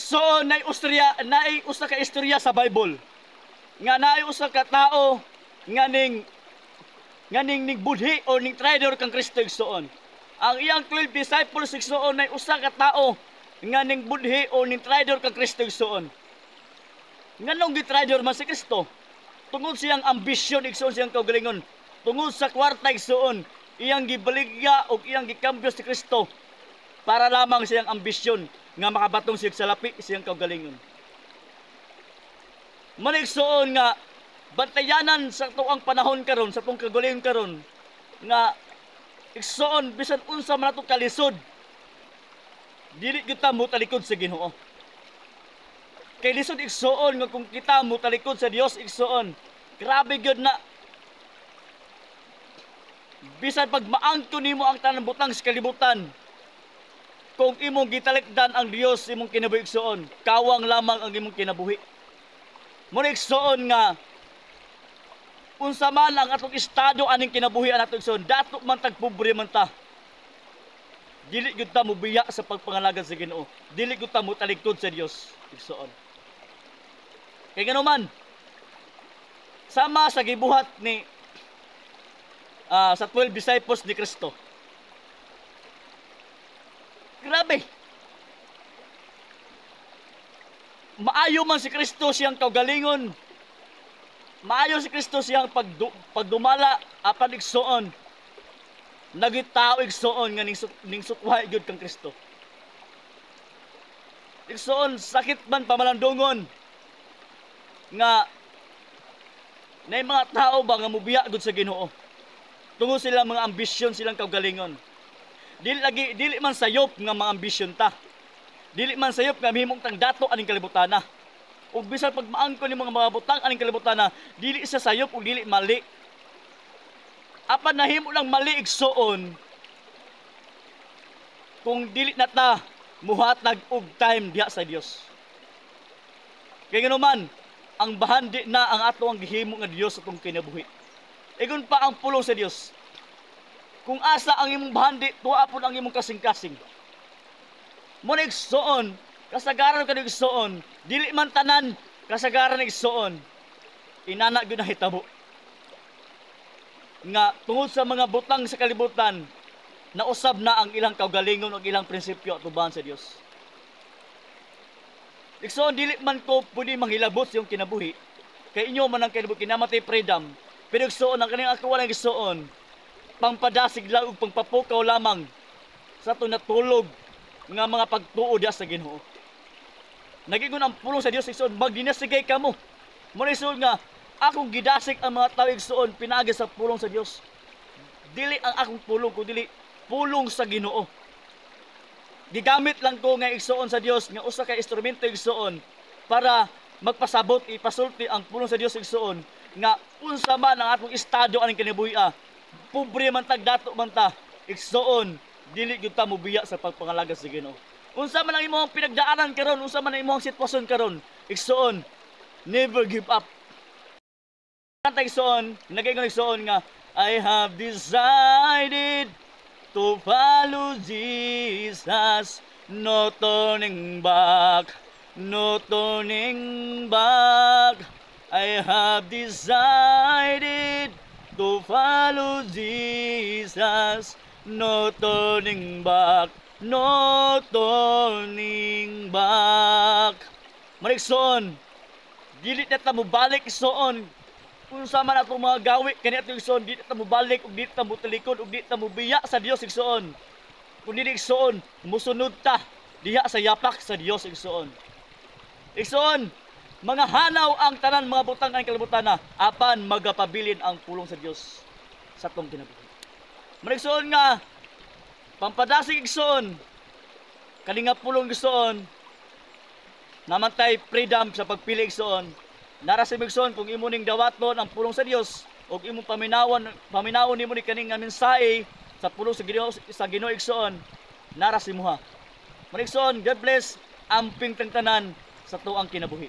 So nay usa ka istorya sa Bible nga naay usa ka tao nga ning budhi o ning traidor kang Kristo igsoon. Ang iyang 12 disciples igsoon nay usa ka tao nga ning budhi o ning traidor kang Kristo igsoon. Nganong gitraidor man si Kristo? Tungod siyang ambisyon igsoon siyang kaugalingon. Tungod sa kwarta igsoon, iyang gibaligya o iyang gikambyo si Kristo para lamang siyang ambisyon nga makabatong siya sa lapi siyang kaugalingon. Manigsoon nga bantayanan sa tuang panahon karon, sa tuong kagalingon karon nga igsoon bisan unsa man ato kalisod, dili kita mo talikod sa Ginoo. Kay lisod igsoon nga kung kita mo talikod sa Dios igsoon, grabe gyud na bisan pag maangko nimo ang tanan butang sa kalibutan, kung imong gitalikdan ang Dios imong kinabuhi igsoon, kawang lamang ang imong kinabuhi. Muna igsoon nga unsa man ang atong estado aning kinabuhi ang atong igsoon, dato man tag pobre man ta, dili gyud ta mobiya sa pagpangalagad sa Ginoo, dili gyud ta mo talikod sa Dios igsoon. Kay ngano man sama sa gibuhat ni sa 12 disciples ni Kristo. Grabe. Maayo man si Kristo siyang kaugalingon. Maayo si Kristo siyang pagdumala apan igsoon. Nagitao igsoon nga ning sukwahay gyud kang Kristo. Igsoon sakit man pamalandungon nga nay mga tao ba nga mubiya gud sa Ginoo. Tungod sila mga ambisyon silang kaugalingon. Dili man sayop nga mga ambisyon ta. Dili man sayop nga mahimong tang dato aning kalibutana. Ug bisan pag maangkon ni mga butang aning kalibutana, dili isa sayop ug dili mali. Apan nahimo lang mali igsoon kung dili na ta muhatag og time diha sa Dios. Kay ngano man, ang bahandi na ang ato ang gihimo nga Dios atong kinabuhi. Igon pa ang pulong sa Dios. Kung asa ang imong bahandi, tuwa po ang imong kasing-kasing. Muna igsoon, kasagaran ka igsoon, dili man tanan, kasagaran igsoon, inana gyud na hitabo. Nga tungod sa mga butang sa kalibutan, nausab na ang ilang kaugalingon o ilang prinsipyo atuban sa Dios. Igsoon, dili man ko pwede manghilabot yung kinabuhi, kay inyo man ang kinabuhi, kinamatay freedom, pero igsoon, ang kanyang akawalang igsoon, pangpadasig lang ug pangpapukaw lamang sa ito natulog nga mga pagtuo diha sa Ginoo. Nagingon ang pulong sa Dios igsoon, magdinasigay kamo. Muna igsoon nga akong gidasig ang mga tawo igsoon pinaagi sa pulong sa Dios. Dili ang akong pulong kundi pulong sa Ginoo. Gigamit lang ko nga igsoon sa Dios nga usa ka instrumento igsoon para magpasabot ipasulti ang pulong sa Dios igsoon nga unsa man ang atong estado aning kinabuhi, pobre man tag dato man ta igsoon, dili gyud ta mobiya sa pagpangalaga sa Ginoo. Unsa man ang imong pinagdaanan karon, unsa man ang imong sitwasyon karon, igsoon, never give up. Kanta igsoon, nagaingon igsoon nga I have decided to follow Jesus, no turning back, no turning back. I have decided to follow Jesus, no turning back, no turning back. Maniksoon, dili na ta mobalik igsoon. Unsa man atong mga gawi kani atong igsoon, dili ta mobalik ug dili ta motalikod ug dili ta mobiya sa Dios igsoon. Kun dili igsoon, musunod ta diha sa yapak sa Dios igsoon. Igsoon, mga hanaw ang tanan mga butang ang kalibutana apan magapabilin ang pulong sa Dios sa atong kinabuhi. Maniksoon nga pampadasig igsoon, kalinga pulong igsoon, namantay freedom sa pagpili igsoon. Nara sa igsoon kung imo ning dawaton ang pulong sa Dios ug imong paminawon nimo ni kaning nga mensahe sa pulong sa Ginoo igsoon, nara si muha. Maniksoon, God bless, amping tang tanan sa tuang kinabuhi.